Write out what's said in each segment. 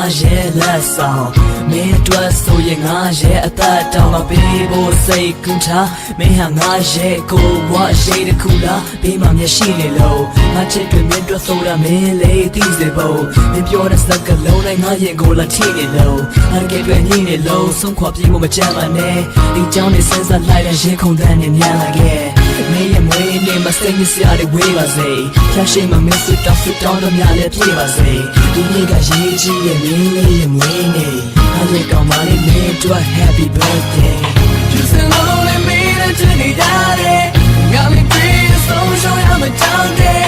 ngã dễ là sao mẹ tua số ye ngã dễ ta tao mà bê bố say cũng cha mẹ hàng ngã dễ cô quá dễ để khu đá bê mà mẹ xin để lâu ngã chết tuổi mẹ tua số là mẹ lấy tí dễ bầu mẹပြောđã sắc cả lâu nay ngã dễ cô là thi để lâu anh kể tuổi nhìn để lâu sống khoa bí một cha mà nè đi cháu để sinh ra lại là dễ không đàn niệm nhà là ghé mẹ em quê nên mà sinh như xia để quê mà dễ cha xin mà mẹ sự tao đâm nhà để phi mà dễ đi nghe cả dễ chi em em winning I think I'm only made to a happy birthday Just alone and me to the daddy Got me feeling so sure I'm a down day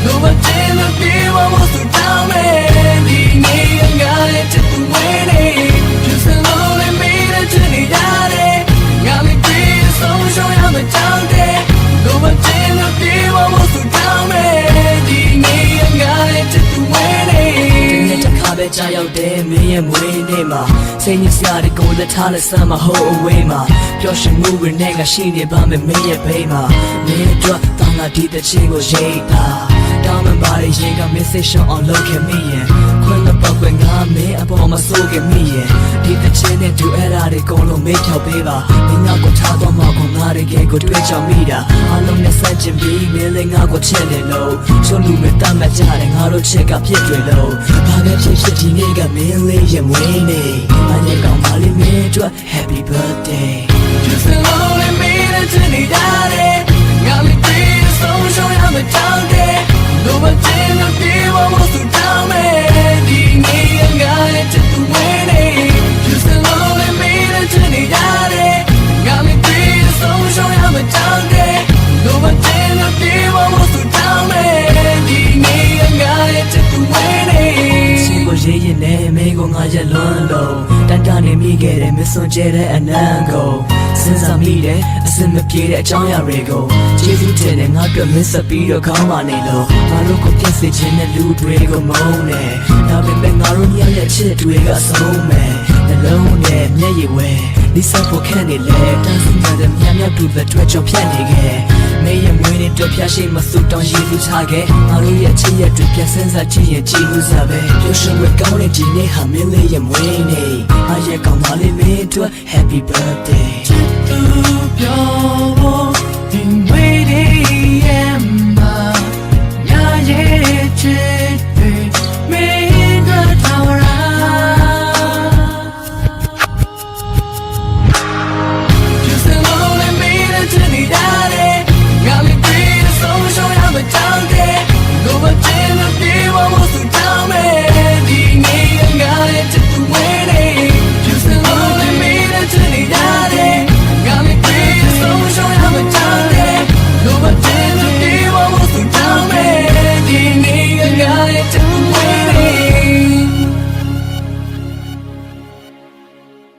No one did the people was so down me Me and got it to the winning Just alone and me to the daddy Got me feeling so sure I'm a down day No one did the people was so down me Me and got it to the winningပဲကြာရောက်တယ်မင်းရဲ့မွေးနေ့မှာစိတ်ညစ်စရာတွေကိုလက်ထားလက်ဆမ်းမဟုတ်အဝေးမှာပျော်ရွှင်မှုတွေနဲ့ငါရှိနေပါမယ်မင်းရဲ့ဘေးမှာမင်းအတွက်တောင်းလာဒီတဲ့ချင်းကိုရိတ်တာတောင်းမှပါရဲ့ရင်က message on လုပ်ခဲ့မိရင်ခွင့်တော့ကွယ်ငါမင်းအပေါ်မှာစိုးခဲ့မိရင်ဒီတဲ့ချင်းနဲ့ဒူအဲ့ဒါတွေကုန်လုံးမေးဖြောက်ပေးပါမင်းငါကိုထားတော့မှကိုငါတကယ်ကိုတွေ့ချင်မိတာအားလုံးနဲ့စัจကျင်ပြီးမင်းလည်းငါကိုချစ်တယ်လို့ချို့လူတွေတတ်မှတ်ကြတယ်ငါတို့ချစ်ကဖြစ်တယ်လို့ဘာပဲဖြစ်ဒီနေ့ကမင်းလေးရဲ့မွေးနေ့မနေ့ကမလေးမင်းတို့ Happy birthday Just alone and me to the daddy Got me feeling so sure I'm a down day No one did the people was so down me Di me and got it to the winning Just alone and me to the daddy Got me feeling so sure I'm a down day No one did the people was so down me Di me and got it to the winningကိုရေးရင်နဲ့မင်းကိုငါရက်လွန်းလို့တန်တနေမိခဲ့တယ်မစွန့်ကြတဲ့အနံကိုစဉ်းစားမိတယ်အစင်မပြေတဲ့အကြောင်းအရာတွေကိုကျေးဇူးတင်တယ်ငါတို့မင်းဆက်ပြီးတော့ခေါင်းပါနေလို့ငါတို့ကိုပြည့်စည်ခြင်းနဲ့လူတွေကိုမုန်းတယ်ဒါပေမဲ့ငါတို့ညရဲ့ချစ်တွေကအဆုံးမဲ့နှလုံးနဲ့မျက်ရည်ဝဲဒီစပ်ဖို့ခန့်နေလေတန်းစီတဲ့မြတ်တူတဲ့တွေ့ကြောင့်ဖြတ်နေခဲ့မင်းရဲ့မွေးနေ့တို့ဖျားရှိမစုတောင်းရည်သူချခဲ့ငါတို့ရဲ့ချစ်ရဲ့တွေပြန်စမ်းစားကြည့်ရင်ကြည်လို့စားပဲပျော်ရွှင်ဝဲကောင်းတဲ့ဒီနေ့ဟာမင်းလေးရဲ့မွေးနေ့အားရကောင်းပါလိမ့်မင်းတို့ Happy birthday